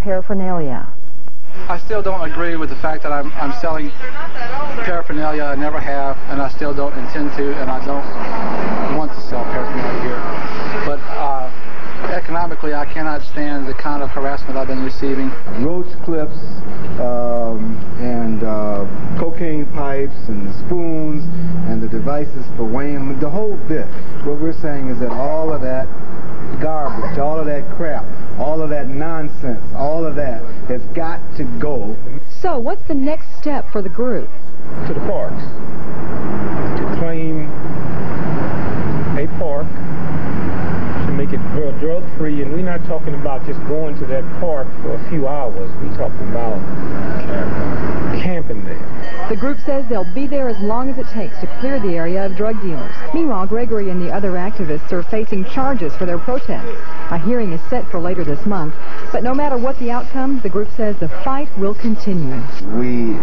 paraphernalia. I still don't agree with the fact that I'm selling paraphernalia. I never have, and I still don't intend to, and I don't want to sell paraphernalia here. But economically, I cannot stand the kind of harassment I've been receiving. Roach clips and cocaine pipes and spoons and the devices for weighing them, the whole bit. What we're saying is that all of that garbage, all of that crap, all of that nonsense, all of that has got to go. So what's the next step for the group? To the parks, to claim a park, to make it drug-free, and we're not talking about just going to that park for a few hours. We're talking about camping there. The group says they'll be there as long as it takes to clear the area of drug dealers. Meanwhile, Gregory and the other activists are facing charges for their protests. A hearing is set for later this month, but no matter what the outcome, the group says the fight will continue. We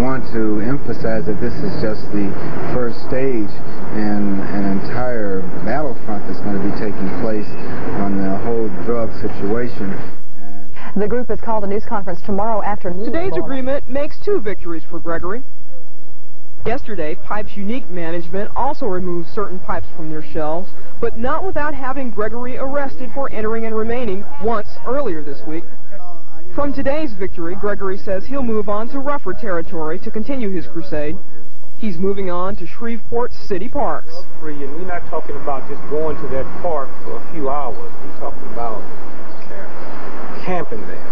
want to emphasize that this is just the first stage in an entire battlefront that's going to be taking place on the whole drug situation. The group has called a news conference tomorrow afternoon. Today's agreement makes 2 victories for Gregory. Yesterday, Pipe's unique management also removed certain pipes from their shelves, but not without having Gregory arrested for entering and remaining once earlier this week. From today's victory, Gregory says he'll move on to rougher territory to continue his crusade. He's moving on to Shreveport City Parks. And we're not talking about just going to that park for a few hours. We're talking about camping there.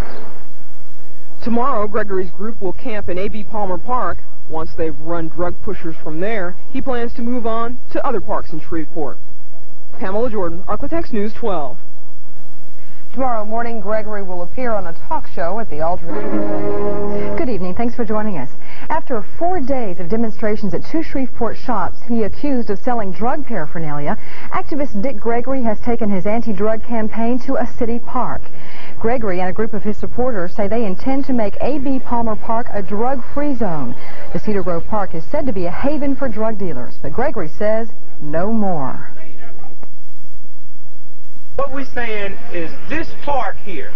Tomorrow, Gregory's group will camp in A.B. Palmer Park. Once they've run drug pushers from there, he plans to move on to other parks in Shreveport. Pamela Jordan, Arklatex News 12. Tomorrow morning, Gregory will appear on a talk show at the alternate. Good evening. Thanks for joining us. After 4 days of demonstrations at 2 Shreveport shops he accused of selling drug paraphernalia, activist Dick Gregory has taken his anti-drug campaign to a city park. Gregory and a group of his supporters say they intend to make A.B. Palmer Park a drug-free zone. The Cedar Grove Park is said to be a haven for drug dealers, but Gregory says no more. What we're saying is this park here,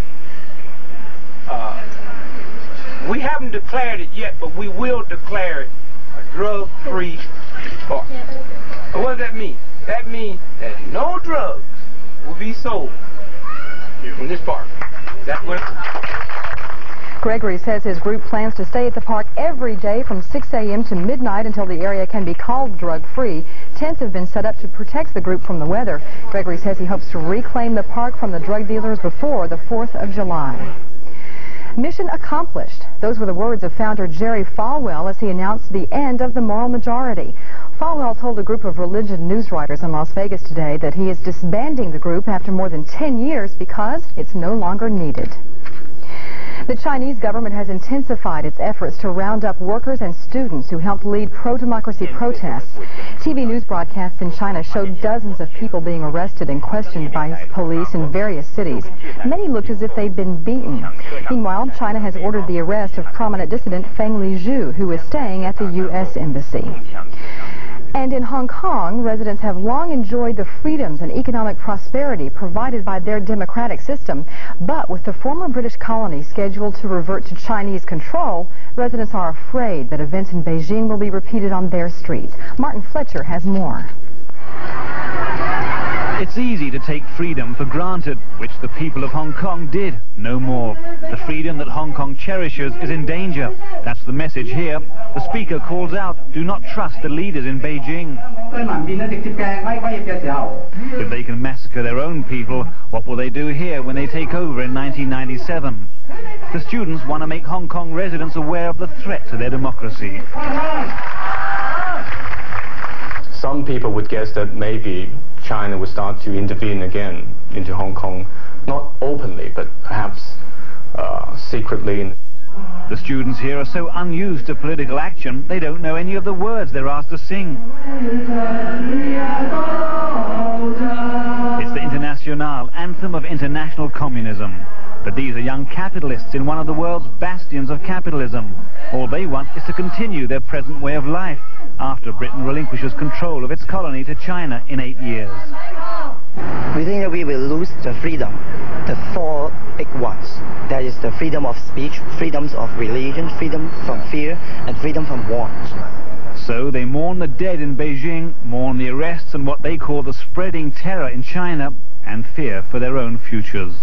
we haven't declared it yet, but we will declare it a drug-free park. What does that mean? That means that no drugs will be sold in this park. That's what Gregory says his group plans to stay at the park every day from 6 a.m. to midnight until the area can be called drug-free. Tents have been set up to protect the group from the weather. Gregory says he hopes to reclaim the park from the drug dealers before the 4th of July. Mission accomplished. Those were the words of founder Jerry Falwell as he announced the end of the moral majority. Falwell told a group of religion news writers in Las Vegas today that he is disbanding the group after more than 10 years because it's no longer needed. The Chinese government has intensified its efforts to round up workers and students who helped lead pro-democracy protests. TV news broadcasts in China showed dozens of people being arrested and questioned by police in various cities. Many looked as if they'd been beaten. Meanwhile, China has ordered the arrest of prominent dissident Feng Lizhu, who is staying at the U.S. Embassy. And in Hong Kong, residents have long enjoyed the freedoms and economic prosperity provided by their democratic system. But with the former British colony scheduled to revert to Chinese control, residents are afraid that events in Beijing will be repeated on their streets. Martin Fletcher has more. It's easy to take freedom for granted, which the people of Hong Kong did. No more. The freedom that Hong Kong cherishes is in danger. That's the message here. The speaker calls out, do not trust the leaders in Beijing. If they can massacre their own people, what will they do here when they take over in 1997? The students want to make Hong Kong residents aware of the threat to their democracy. Some people would guess that maybe China would start to intervene again into Hong Kong, not openly, but perhaps secretly. The students here are so unused to political action, they don't know any of the words they're asked to sing. It's the Internationale, anthem of international communism. But these are young capitalists in one of the world's bastions of capitalism. All they want is to continue their present way of life after Britain relinquishes control of its colony to China in 8 years. We think that we will lose the freedom for big ones. That is the freedom of speech, freedoms of religion, freedom from fear, and freedom from war. So they mourn the dead in Beijing, mourn the arrests and what they call the spreading terror in China, and fear for their own futures.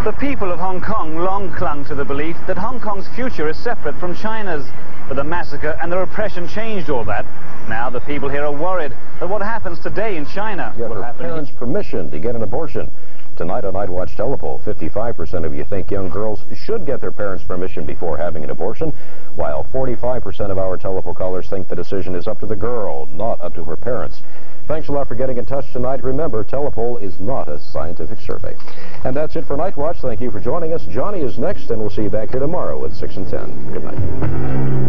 The people of Hong Kong long clung to the belief that Hong Kong's future is separate from China's. But the massacre and the repression changed all that. Now the people here are worried that what happens today in China will happen. Parents' permission to get an abortion. Tonight on Night Watch Telepoll, 55% of you think young girls should get their parents' permission before having an abortion, while 45% of our telepoll callers think the decision is up to the girl, not up to her parents. Thanks a lot for getting in touch tonight. Remember, telepoll is not a scientific survey. And that's it for Night Watch. Thank you for joining us. Johnny is next, and we'll see you back here tomorrow at 6 and 10. Good night.